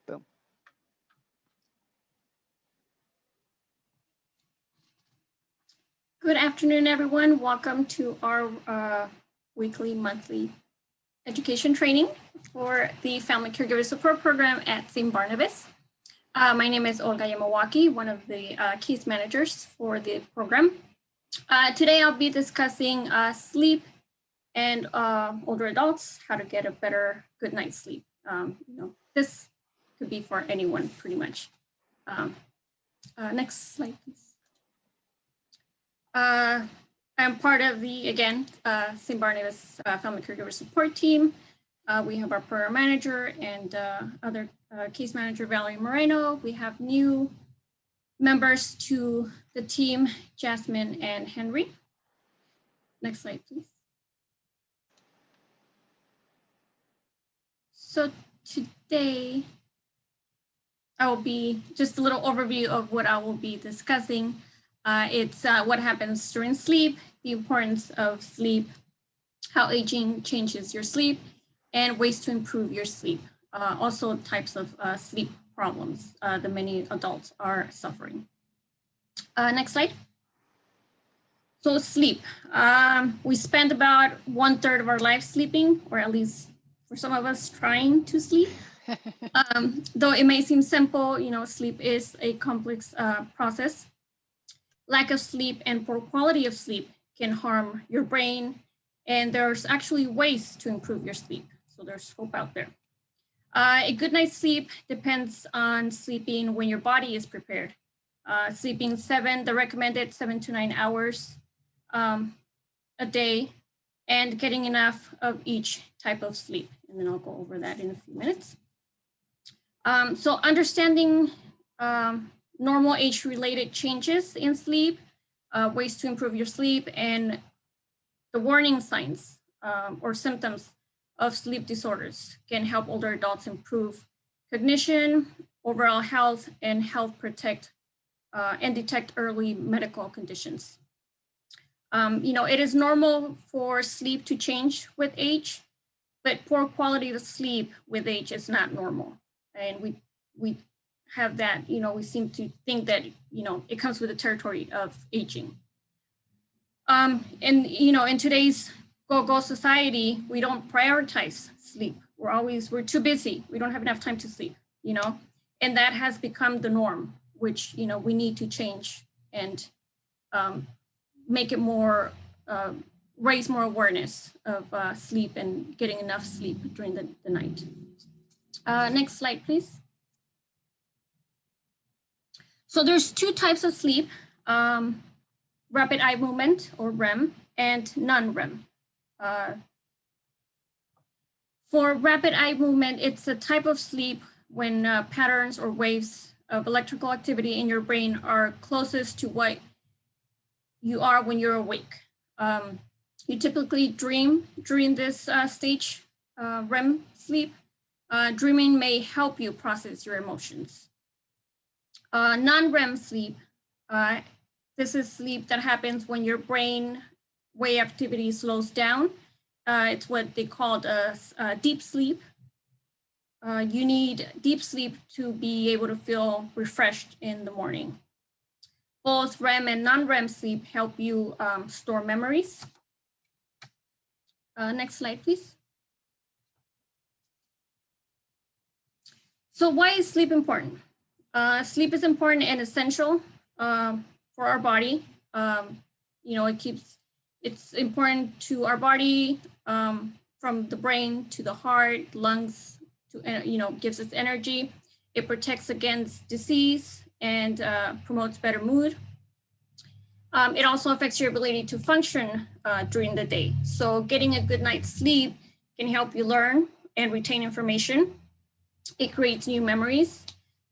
Boom. Good afternoon, everyone. Welcome to our weekly, monthly education training for the Family Caregiver Support Program at St. Barnabas. My name is Olga Yamawaki, one of the case managers for the program. Today, I'll be discussing sleep and older adults, how to get a better good night's sleep. This could be for anyone, pretty much. Next slide, please. I'm part of the, again, St. Barnabas Family Caregiver Support Team. We have our program manager and other case manager, Valerie Moreno. We have new members to the team, Jasmine and Henry. Next slide, please. So today, I will be just a little overview of what I will be discussing. It's what happens during sleep, the importance of sleep, how aging changes your sleep, and ways to improve your sleep. Also types of sleep problems that many adults are suffering. Next slide. So sleep. We spend about 1/3 of our life sleeping, or at least for some of us trying to sleep. Though it may seem simple, sleep is a complex process. Lack of sleep and poor quality of sleep can harm your brain, and there's actually ways to improve your sleep. So there's hope out there. A good night's sleep depends on sleeping when your body is prepared. Sleeping the recommended 7 to 9 hours a day, and getting enough of each type of sleep. And then I'll go over that in a few minutes. So understanding normal age-related changes in sleep, ways to improve your sleep, and the warning signs or symptoms of sleep disorders can help older adults improve cognition, overall health, and and detect early medical conditions. It is normal for sleep to change with age, but poor quality of sleep with age is not normal. And we have that, we seem to think that, it comes with the territory of aging. And, in today's go-go society, we don't prioritize sleep. We're too busy. We don't have enough time to sleep, and that has become the norm, which, we need to change and make it more, raise more awareness of sleep and getting enough sleep during the night. Next slide, please. So there's two types of sleep, rapid eye movement, or REM, and non-REM. For rapid eye movement, it's a type of sleep when patterns or waves of electrical activity in your brain are closest to what you are when you're awake. You typically dream during this stage, REM sleep. Dreaming may help you process your emotions. Non-REM sleep, this is sleep that happens when your brain wave activity slows down. It's what they call deep sleep. You need deep sleep to be able to feel refreshed in the morning. Both REM and non-REM sleep help you store memories. Next slide, please. So why is sleep important? Sleep is important and essential for our body. It's important to our body, from the brain to the heart, lungs, gives us energy. It protects against disease and promotes better mood. It also affects your ability to function during the day. So getting a good night's sleep can help you learn and retain information. It creates new memories.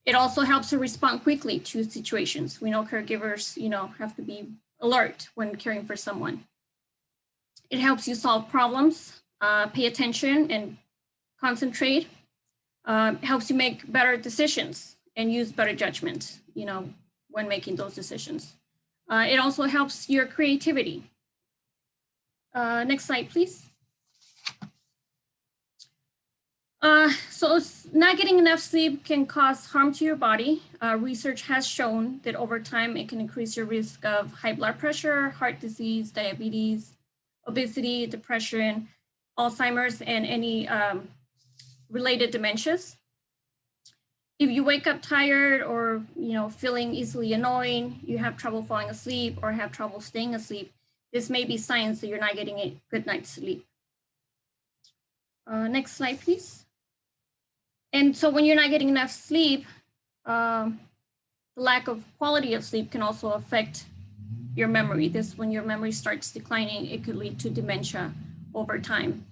It also helps you respond quickly to situations. We know caregivers, have to be alert when caring for someone. It helps you solve problems, pay attention and concentrate. Helps you make better decisions and use better judgment, when making those decisions. It also helps your creativity. Next slide, please. So not getting enough sleep can cause harm to your body. Research has shown that over time, it can increase your risk of high blood pressure, heart disease, diabetes, obesity, depression, Alzheimer's, and any related dementias. If you wake up tired or feeling easily annoying, you have trouble falling asleep or have trouble staying asleep, this may be signs that you're not getting a good night's sleep. Next slide, please. And so when you're not getting enough sleep, the lack of quality of sleep can also affect your memory. This, when your memory starts declining, it could lead to dementia over time.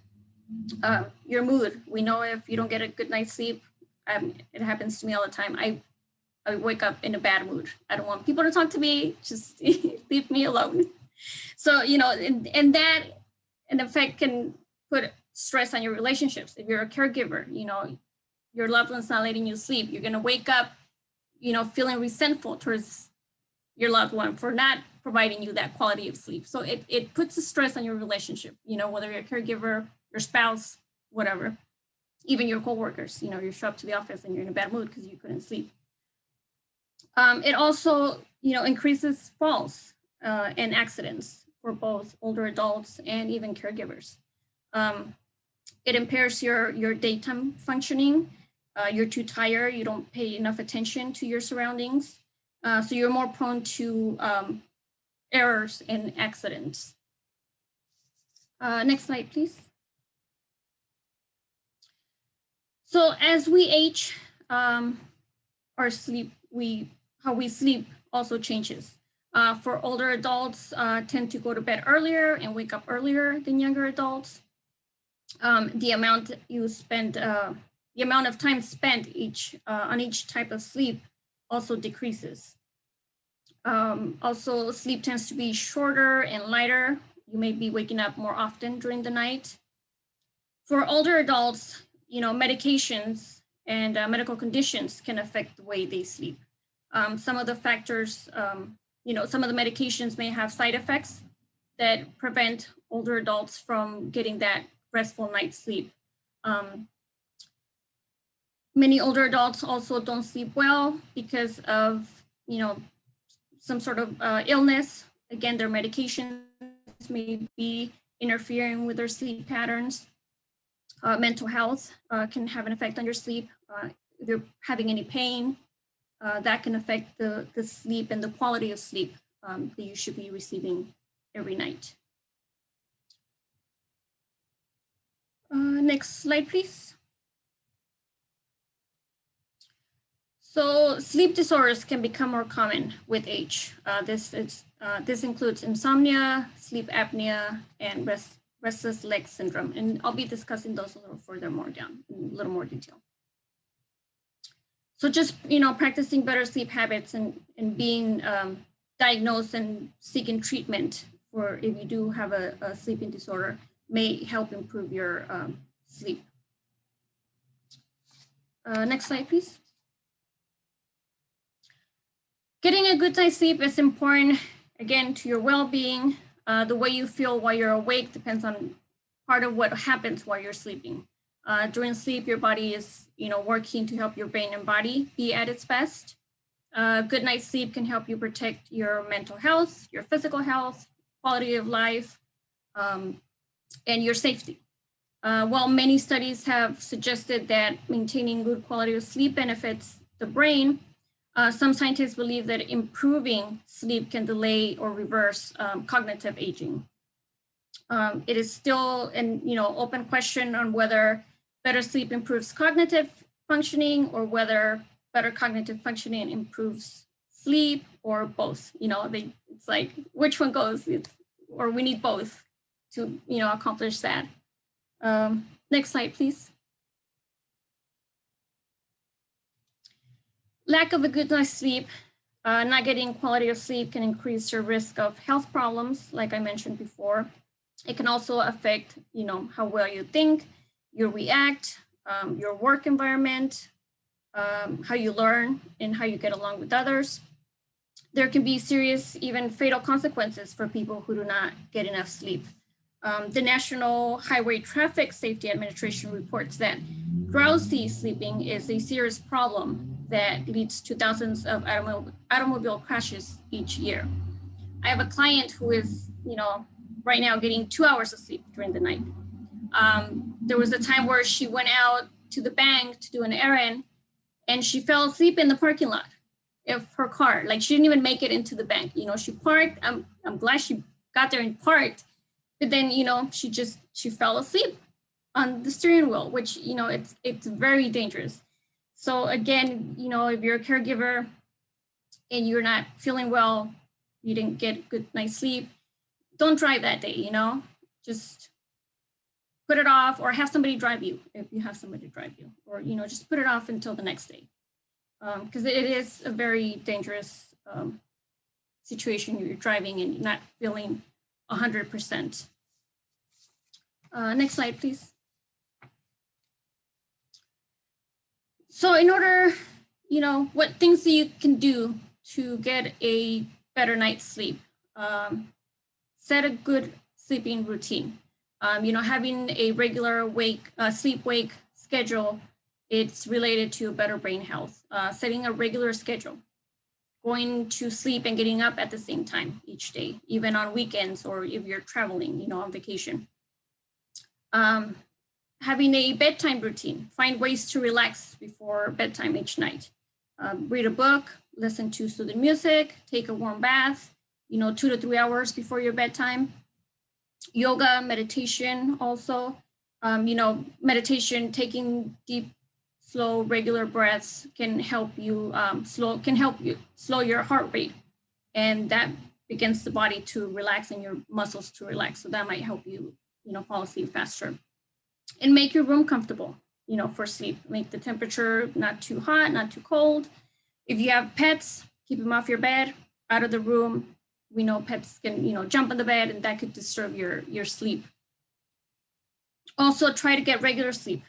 Your mood, we know if you don't get a good night's sleep, it happens to me all the time. I wake up in a bad mood. I don't want people to talk to me, just leave me alone. So, and that in effect can put stress on your relationships. If you're a caregiver, your loved one's not letting you sleep, you're gonna wake up, feeling resentful towards your loved one for not providing you that quality of sleep. So it puts a stress on your relationship, whether you're a caregiver, your spouse, whatever, even your coworkers, you show up to the office and you're in a bad mood because you couldn't sleep. It also, increases falls and accidents for both older adults and even caregivers. It impairs your daytime functioning. You're too tired, you don't pay enough attention to your surroundings. So you're more prone to errors and accidents. Next slide, please. So as we age, our sleep, how we sleep also changes. For older adults, tend to go to bed earlier and wake up earlier than younger adults. The amount of time spent on each type of sleep also decreases. Also, sleep tends to be shorter and lighter. You may be waking up more often during the night. For older adults, medications and medical conditions can affect the way they sleep. Some of the factors, some of the medications may have side effects that prevent older adults from getting that restful night's sleep. Many older adults also don't sleep well because of, some sort of illness. Again, their medications may be interfering with their sleep patterns. Mental health can have an effect on your sleep. If you're having any pain, that can affect the sleep and the quality of sleep that you should be receiving every night. Next slide, please. So sleep disorders can become more common with age. This includes insomnia, sleep apnea, and restless leg syndrome. And I'll be discussing those a little further more down in a little more detail. So just, practicing better sleep habits and being diagnosed and seeking treatment for if you do have a sleeping disorder may help improve your sleep. Next slide, please. Getting a good night's sleep is important, again, to your well-being. The way you feel while you're awake depends on part of what happens while you're sleeping. During sleep, your body is, working to help your brain and body be at its best. Good night's sleep can help you protect your mental health, your physical health, quality of life, and your safety. While many studies have suggested that maintaining good quality of sleep benefits the brain, some scientists believe that improving sleep can delay or reverse cognitive aging. It is still an open question on whether better sleep improves cognitive functioning or whether better cognitive functioning improves sleep or both. It's like which one goes, or we need both to accomplish that. Next slide, please. Lack of a good night's sleep, not getting quality of sleep can increase your risk of health problems, like I mentioned before. It can also affect, how well you think, you react, your work environment, how you learn, and how you get along with others. There can be serious, even fatal consequences for people who do not get enough sleep. The National Highway Traffic Safety Administration reports that drowsy sleeping is a serious problem that leads to thousands of automobile crashes each year. I have a client who is, right now getting 2 hours of sleep during the night. There was a time where she went out to the bank to do an errand and she fell asleep in the parking lot of her car. Like, she didn't even make it into the bank. She parked. I'm glad she got there and parked, but then, she fell asleep on the steering wheel, which, it's very dangerous. So again, if you're a caregiver and you're not feeling well, you didn't get good night's sleep, don't drive that day, just put it off, or have somebody drive you if you have somebody to drive you, or, just put it off until the next day. Because it is a very dangerous situation. You're driving and you're not feeling 100%. Next slide, please. So in order, what things that you can do to get a better night's sleep, set a good sleeping routine. Having a regular sleep-wake schedule, it's related to better brain health. Setting a regular schedule, going to sleep and getting up at the same time each day, even on weekends or if you're traveling, on vacation. Having a bedtime routine, find ways to relax before bedtime each night. Read a book, listen to soothing music, take a warm bath, 2 to 3 hours before your bedtime. Yoga, meditation also, meditation, taking deep, slow, regular breaths can help you slow your heart rate. And that begins the body to relax and your muscles to relax. So that might help you, fall asleep faster. And make your room comfortable, for sleep. Make the temperature not too hot, not too cold. If you have pets, keep them off your bed, out of the room. We know pets can, jump on the bed, and that could disturb your sleep. Also, try to get regular sleep.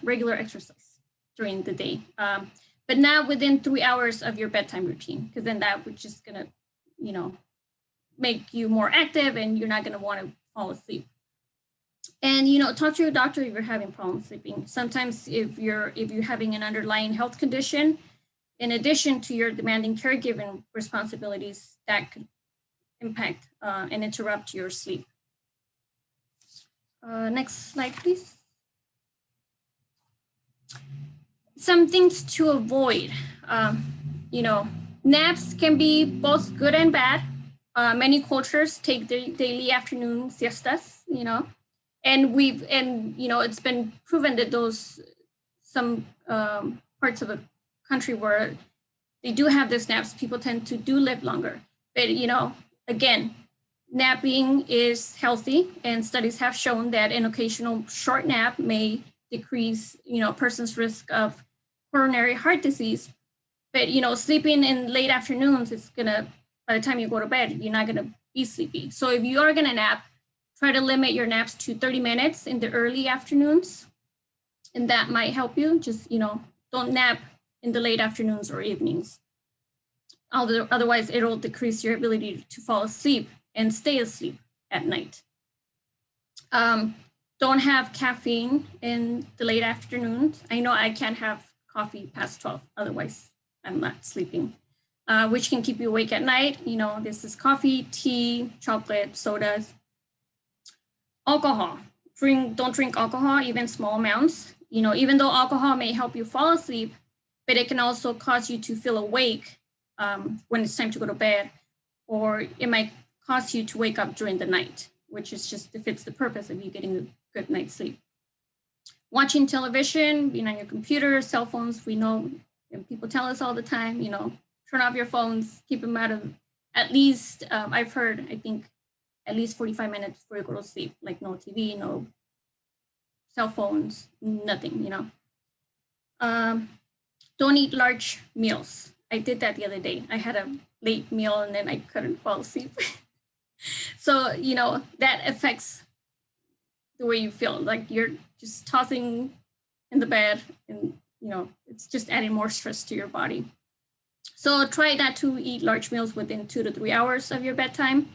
Regular exercise during the day, but not within 3 hours of your bedtime routine, because then that would just gonna, make you more active, and you're not gonna want to fall asleep. And talk to your doctor if you're having problems sleeping. Sometimes if you're having an underlying health condition, in addition to your demanding caregiving responsibilities, that could impact and interrupt your sleep. Next slide, please. Some things to avoid. Naps can be both good and bad. Many cultures take their daily afternoon siestas, and it's been proven that some parts of the country where they do have these naps, people tend to do live longer. But, again, napping is healthy, and studies have shown that an occasional short nap may decrease, a person's risk of coronary heart disease. But, sleeping in late afternoons, by the time you go to bed, you're not gonna be sleepy. So if you are gonna nap, try to limit your naps to 30 minutes in the early afternoons, and that might help you. Just, don't nap in the late afternoons or evenings. Otherwise, it'll decrease your ability to fall asleep and stay asleep at night. Don't have caffeine in the late afternoons. I know I can't have coffee past 12, otherwise I'm not sleeping, which can keep you awake at night. This is coffee, tea, chocolate, sodas. Alcohol. Don't drink alcohol, even small amounts. Even though alcohol may help you fall asleep, but it can also cause you to feel awake when it's time to go to bed, or it might cause you to wake up during the night, which is just defeats the purpose of you getting a good night's sleep. Watching television, being on your computer, cell phones, we know, and people tell us all the time, turn off your phones, keep them out of, at least, I've heard, I think, at least 45 minutes before you go to sleep, like no TV, no cell phones, nothing, Don't eat large meals. I did that the other day. I had a late meal and then I couldn't fall asleep. So, that affects the way you feel. Like you're just tossing in the bed and, it's just adding more stress to your body. So try not to eat large meals within 2 to 3 hours of your bedtime,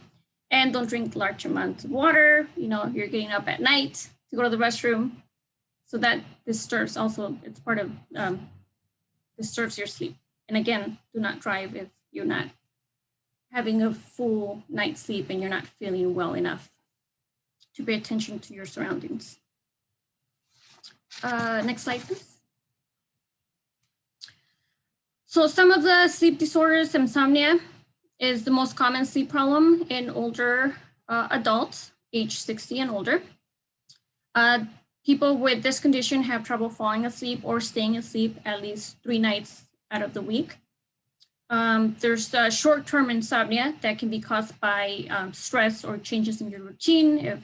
and don't drink large amounts of water. You're getting up at night to go to the restroom. So that disturbs also, it's part of, disturbs your sleep. And again, do not drive if you're not having a full night's sleep and you're not feeling well enough to pay attention to your surroundings. Next slide, please. So some of the sleep disorders, insomnia is the most common sleep problem in older adults, age 60 and older. People with this condition have trouble falling asleep or staying asleep at least 3 nights out of the week. There's short-term insomnia that can be caused by stress or changes in your routine. If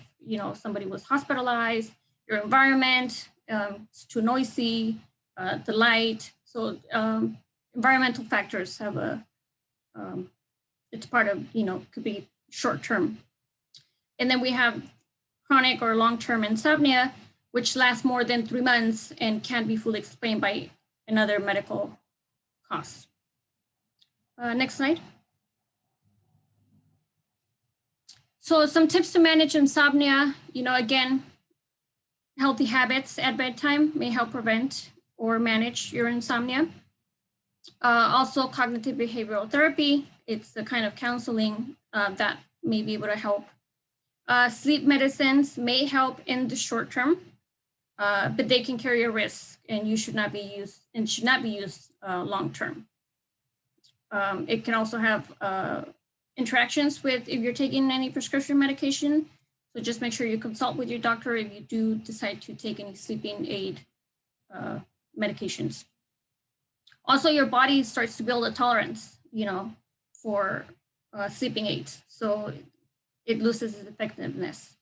somebody was hospitalized, your environment, it's too noisy, the light. So environmental factors have it's part of, could be short-term. And then we have chronic or long-term insomnia, which lasts more than 3 months and can't be fully explained by another medical cause. Next slide. So some tips to manage insomnia, again, healthy habits at bedtime may help prevent or manage your insomnia. Also cognitive behavioral therapy, it's the kind of counseling that may be able to help. Sleep medicines may help in the short term, but they can carry a risk and should not be used long term. It can also have interactions with if you're taking any prescription medication. So just make sure you consult with your doctor if you do decide to take any sleeping aid medications. Also, your body starts to build a tolerance, for sleeping aids. So it loses its effectiveness.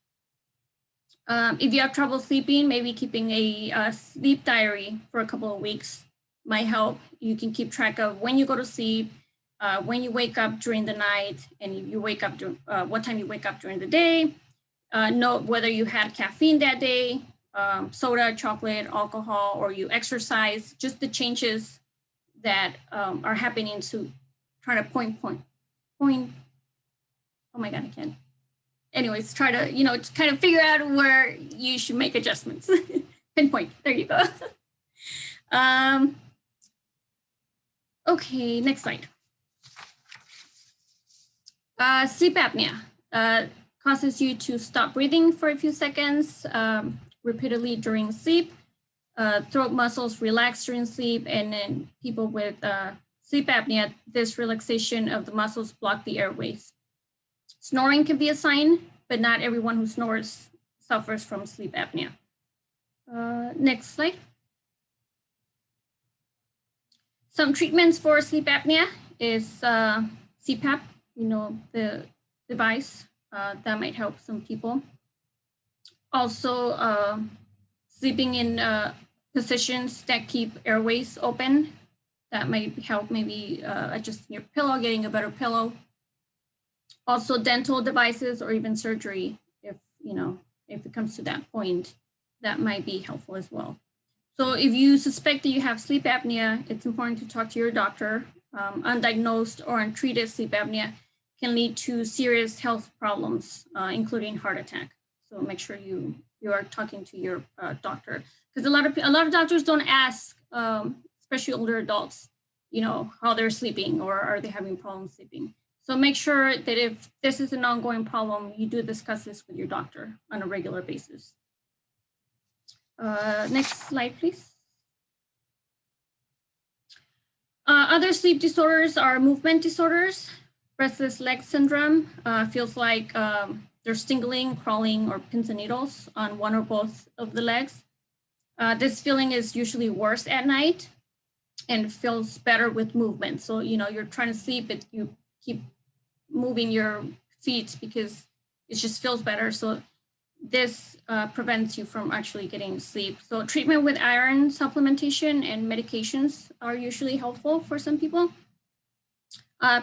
If you have trouble sleeping, maybe keeping a sleep diary for a couple of weeks might help. You can keep track of when you go to sleep, when you wake up during the night, and if you wake up, what time you wake up during the day. Note whether you had caffeine that day, soda, chocolate, alcohol, or you exercise, just the changes that are happening to try to point. Oh my God, I can't. Anyways, try to, to kind of figure out where you should make adjustments. Pinpoint, there you go. Okay, next slide. Sleep apnea causes you to stop breathing for a few seconds repeatedly during sleep. Throat muscles relax during sleep, and then people with sleep apnea, this relaxation of the muscles block the airways. Snoring can be a sign, but not everyone who snores suffers from sleep apnea. Next slide. Some treatments for sleep apnea is CPAP, the device that might help some people. Also, sleeping in positions that keep airways open, that might help, maybe adjusting your pillow, getting a better pillow. Also dental devices or even surgery, if it comes to that point, that might be helpful as well. So if you suspect that you have sleep apnea, it's important to talk to your doctor. Undiagnosed or untreated sleep apnea can lead to serious health problems, including heart attack. So make sure you are talking to your doctor, because a lot of doctors don't ask, especially older adults, how they're sleeping or are they having problems sleeping. So make sure that if this is an ongoing problem, you do discuss this with your doctor on a regular basis. Next slide, please. Other sleep disorders are movement disorders. Restless leg syndrome feels like there's tingling, crawling, or pins and needles on one or both of the legs. This feeling is usually worse at night and feels better with movement. So, you're trying to sleep, but you keep moving your feet because it just feels better. So this prevents you from actually getting sleep. So treatment with iron supplementation and medications are usually helpful for some people.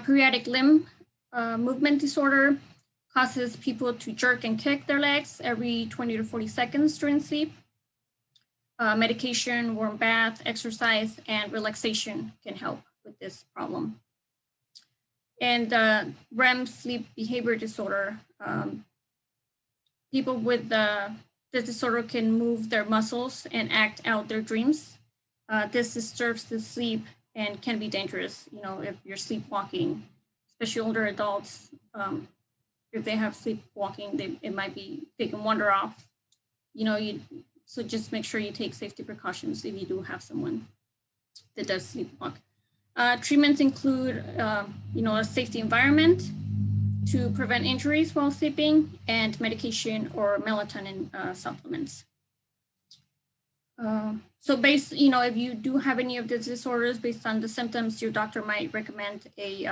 Periodic limb movement disorder causes people to jerk and kick their legs every 20 to 40 seconds during sleep. Medication, warm bath, exercise, and relaxation can help with this problem. And REM sleep behavior disorder, people with this disorder can move their muscles and act out their dreams. This disturbs the sleep and can be dangerous, if you're sleepwalking, especially older adults. If they have sleepwalking, they can wander off. So just make sure you take safety precautions if you do have someone that does sleepwalk. Treatments include, a safety environment to prevent injuries while sleeping, and medication or melatonin supplements. So if you do have any of these disorders, based on the symptoms, your doctor might recommend a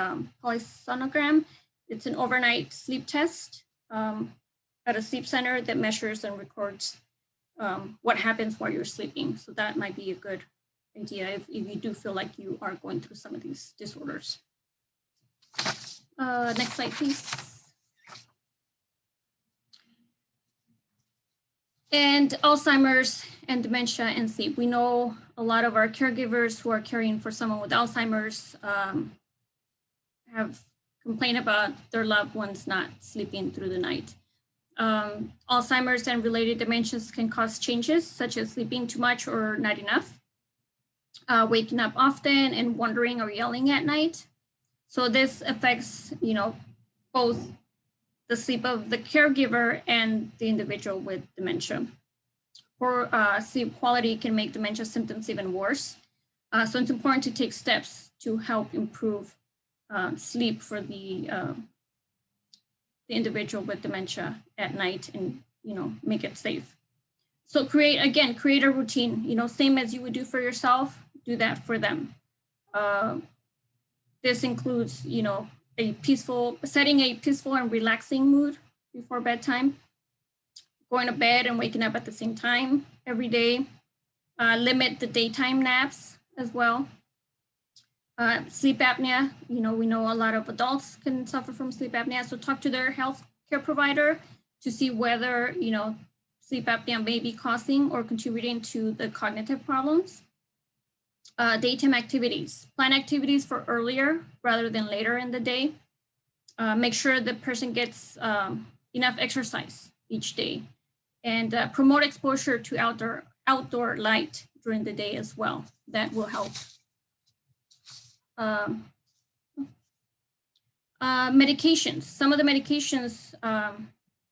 polysonogram. It's an overnight sleep test at a sleep center that measures and records what happens while you're sleeping. So that might be a good idea if you do feel like you are going through some of these disorders. Next slide, please. And Alzheimer's and dementia and sleep. We know a lot of our caregivers who are caring for someone with Alzheimer's have complained about their loved ones not sleeping through the night. Alzheimer's and related dementias can cause changes such as sleeping too much or not enough, waking up often and wandering or yelling at night. So this affects, both the sleep of the caregiver and the individual with dementia. Poor sleep quality can make dementia symptoms even worse. So it's important to take steps to help improve sleep for the individual with dementia at night and, make it safe. So create a routine, same as you would do for yourself, do that for them. This includes, setting a peaceful and relaxing mood before bedtime, going to bed and waking up at the same time every day, limit the daytime naps as well. Sleep apnea, we know a lot of adults can suffer from sleep apnea, so talk to their healthcare provider to see whether, sleep apnea may be causing or contributing to the cognitive problems. Daytime activities, plan activities for earlier rather than later in the day. Make sure the person gets enough exercise each day, and promote exposure to outdoor light during the day as well. That will help. Medications. Some of the medications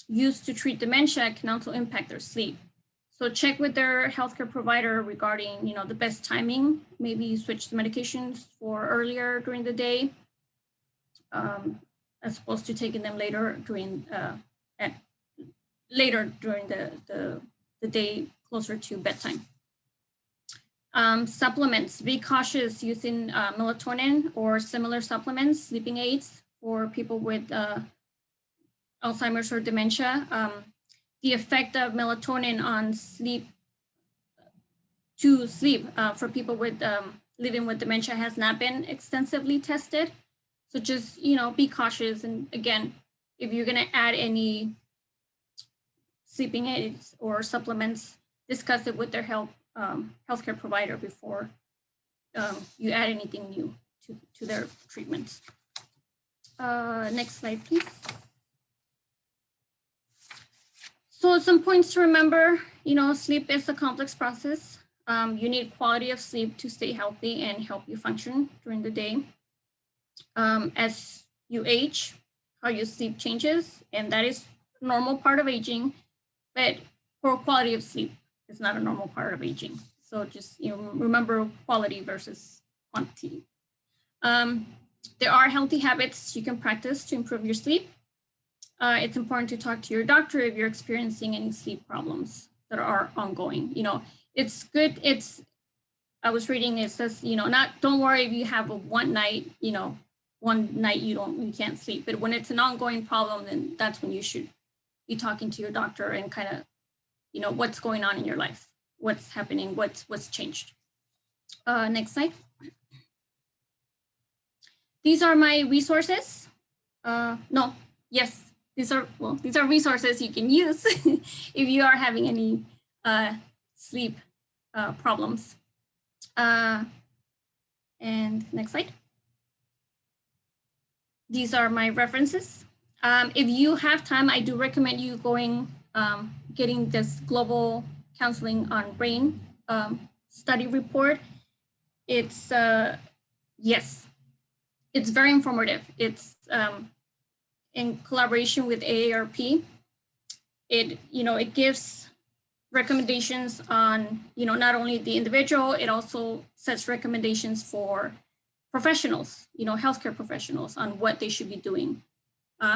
used to treat dementia can also impact their sleep. So check with their healthcare provider regarding, the best timing. Maybe switch the medications for earlier during the day, as opposed to taking them later during the day closer to bedtime. Supplements. Be cautious using melatonin or similar supplements, sleeping aids for people with Alzheimer's or dementia. The effect of melatonin on sleep for people with living with dementia has not been extensively tested. So just, be cautious. And again, if you're going to add any sleeping aids or supplements, discuss it with their healthcare provider before you add anything new to their treatments. Next slide, please. So some points to remember, sleep is a complex process. You need quality of sleep to stay healthy and help you function during the day. As you age, how you sleep changes, and that is a normal part of aging, but poor quality of sleep is not a normal part of aging. So just, remember quality versus quantity. There are healthy habits you can practice to improve your sleep. It's important to talk to your doctor if you're experiencing any sleep problems that are ongoing. It's good. I was reading, it says, don't worry if you have one night you can't sleep, but when it's an ongoing problem, then that's when you should be talking to your doctor and kind of, what's going on in your life, what's happening, what's changed. Next slide. These are my resources. These are resources you can use if you are having any sleep problems. And next slide. These are my references. If you have time, I do recommend you going getting this global counseling on brain study report. It's yes, it's very informative. It's in collaboration with AARP. It gives recommendations on not only the individual, it also sets recommendations for professionals, healthcare professionals, on what they should be doing.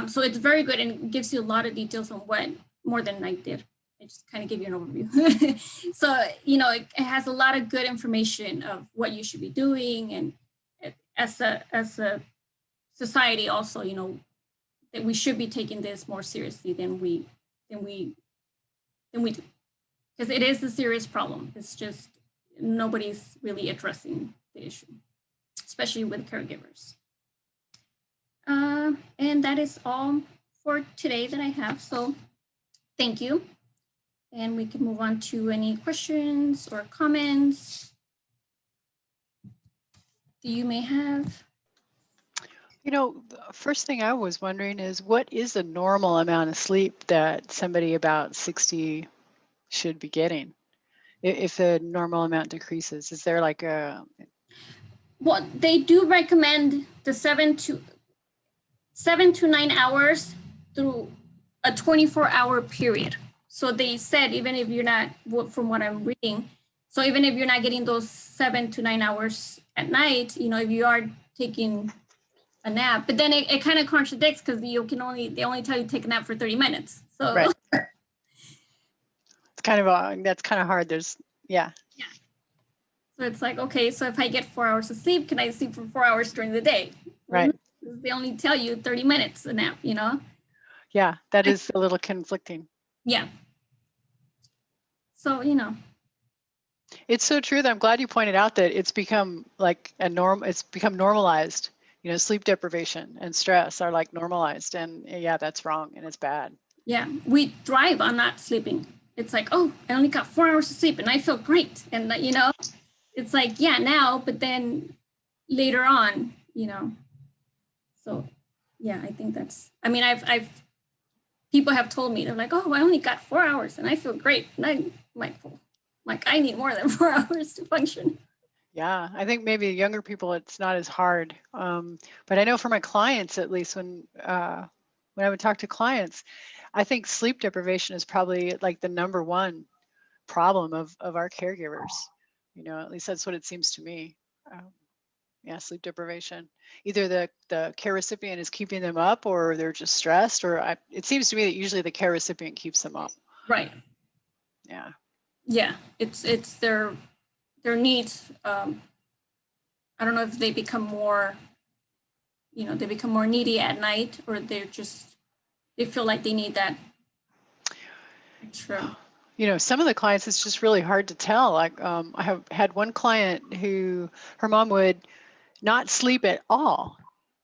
So it's very good, and it gives you a lot of details on what, more than I did. I just kind of give you an overview. So, it has a lot of good information of what you should be doing, and as a society also, that we should be taking this more seriously than we do, because it is a serious problem. It's just nobody's really addressing the issue, especially with caregivers. And that is all for today that I have. So thank you. And we can move on to any questions or comments that you may have. The first thing I was wondering is, what is the normal amount of sleep that somebody about 60 should be getting? If the normal amount decreases, is there like a... Well, they do recommend the 7 to 9 hours through a 24-hour period. So they said, even if you're not, from what I'm reading, so even if you're not getting those 7 to 9 hours at night, if you are taking a nap, but then it kind of contradicts, because they only tell you to take a nap for 30 minutes. So right. It's kind of that's kind of hard. Yeah. So it's like, okay, so if I get 4 hours of sleep, can I sleep for 4 hours during the day? Right. Well, they only tell you 30 minutes a nap, Yeah, that is a little conflicting. Yeah. So, It's so true that I'm glad you pointed out that it's become like it's become normalized. Sleep deprivation and stress are like normalized, and yeah, that's wrong and it's bad. Yeah, we thrive on not sleeping. It's like, oh, I only got 4 hours of sleep and I feel great. And it's like, yeah, now, but then later on, So yeah, I think I've people have told me, they're like, oh, I only got 4 hours and I feel great. And I'm like, I need more than 4 hours to function. Yeah, I think maybe younger people, it's not as hard. But I know for my clients, at least when I would talk to clients, I think sleep deprivation is probably like the number one problem of our caregivers. At least that's what it seems to me. Yeah, sleep deprivation. Either the care recipient is keeping them up, or they're just stressed, or it seems to me that usually the care recipient keeps them up. Right. Yeah. Yeah, it's their needs. I don't know if they become more, they become more needy at night, or they feel like they need that extra. Some of the clients, it's just really hard to tell. Like I have had one client who, her mom would not sleep at all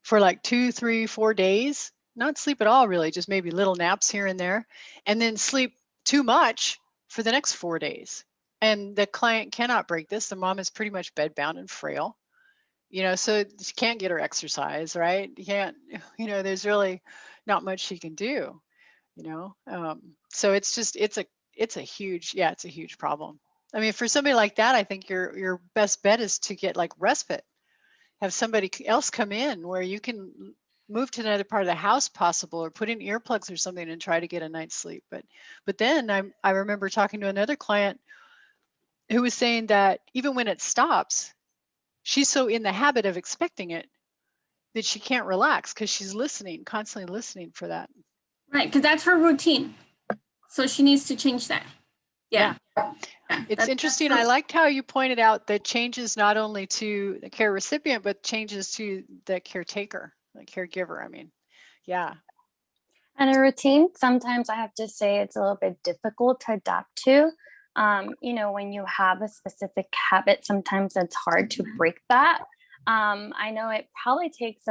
for like 2, 3, 4 days. Not sleep at all, really, just maybe little naps here and there, and then sleep too much for the next 4 days. And the client cannot break this. The mom is pretty much bedbound and frail, so she can't get her exercise, right? You can't, there's really not much she can do, so it's just, it's a huge problem. I mean, for somebody like that, I think your best bet is to get like respite. Have somebody else come in where you can move to another part of the house possible, or put in earplugs or something and try to get a night's sleep. But then I remember talking to another client who was saying that even when it stops, she's so in the habit of expecting it that she can't relax, because she's constantly listening for that. Right, because that's her routine. So she needs to change that. Yeah. It's interesting. I liked how you pointed out that changes not only to the care recipient, but changes to the caretaker, the caregiver. I mean, yeah. And a routine, sometimes I have to say it's a little bit difficult to adapt to. When you have a specific habit, sometimes it's hard to break that. I know it probably takes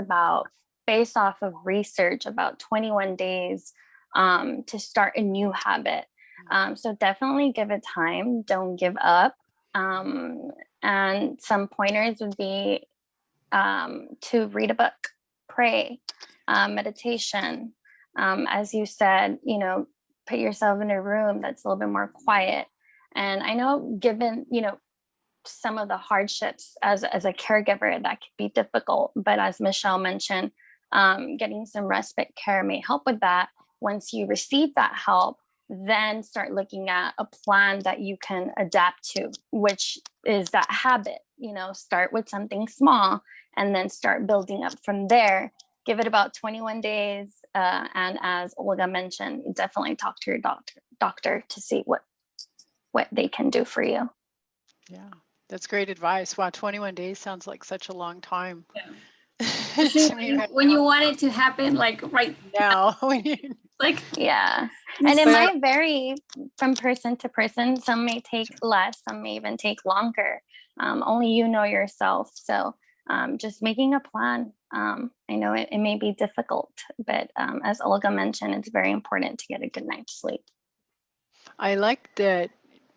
based off of research, about 21 days to start a new habit. So definitely give it time. Don't give up. And some pointers would be to read a book, pray, meditation. As you said, put yourself in a room that's a little bit more quiet. And I know, given, you know, some of the hardships as a caregiver, that could be difficult. But as Michelle mentioned, getting some respite care may help with that. Once you receive that help, then start looking at a plan that you can adapt to, which is that habit. You know, start with something small and then start building up from there. Give it about 21 days. And as Olga mentioned, definitely talk to your doctor to see what they can do for you. Yeah, that's great advice. Wow, 21 days sounds like such a long time. Yeah. To me right When you want it to happen, like right now. like Yeah. And it But might vary from person to person. Some may take less, some may even take longer. Only you know yourself. So just making a plan. I know it may be difficult, but as Olga mentioned, it's very important to get a good night's sleep. I like that.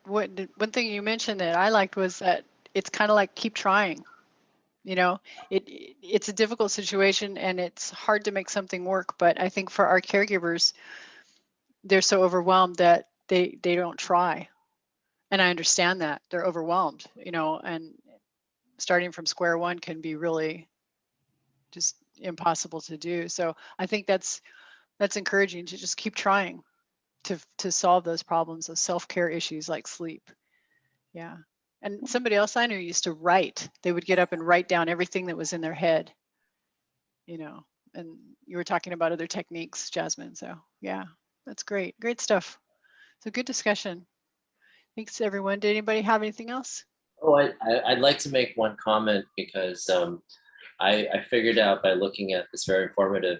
One thing you mentioned that I liked was that it's kind of like keep trying. You know, it's a difficult situation and it's hard to make something work. But I think for our caregivers, they're so overwhelmed that they don't try. And I understand that they're overwhelmed, you know, and starting from square one can be really just impossible to do. So I think that's encouraging to just keep trying to solve those problems, those self-care issues like sleep. Yeah. And somebody else I knew used to write. They would get up and write down everything that was in their head, you know. And you were talking about other techniques, Jasmine. So yeah, that's great. Great stuff. So good discussion. Thanks everyone. Did anybody have anything else? Oh, I'd like to make one comment because I figured out by looking at this very informative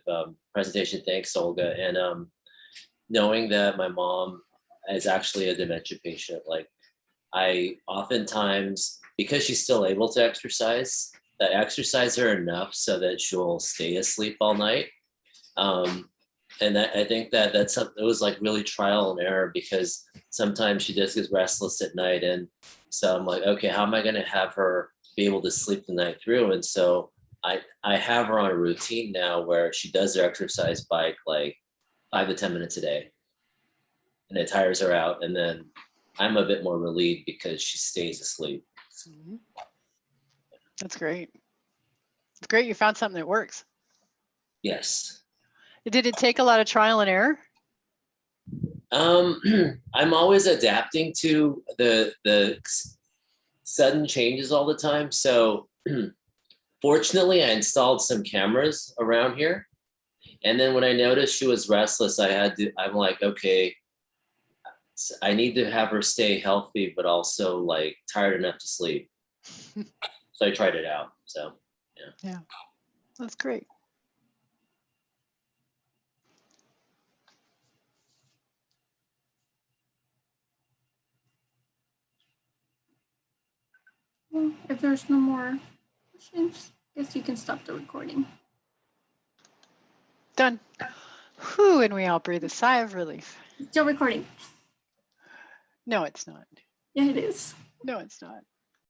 presentation, thanks Olga, and knowing that my mom is actually a dementia patient, like I oftentimes, because she's still able to exercise, I exercise her enough so that she'll stay asleep all night. And I think that's something that was like really trial and error because sometimes she just gets restless at night. And so I'm like, okay, how am I going to have her be able to sleep the night through? And so I have her on a routine now where she does her exercise bike like 5 to 10 minutes a day. And it tires her out. And then I'm a bit more relieved because she stays asleep. Mm-hmm. That's great. It's great you found something that works. Yes. Did it take a lot of trial and error? I'm always adapting to the sudden changes all the time. So fortunately, I installed some cameras around here. And then when I noticed she was restless, I'm like, okay, I need to have her stay healthy, but also like tired enough to sleep. So I tried it out. So yeah, that's great. well, if there's no more questions, I guess you can stop the recording. Done. Whew, and we all breathe a sigh of relief. Still recording. No, it's not. Yeah, it is. No, it's not.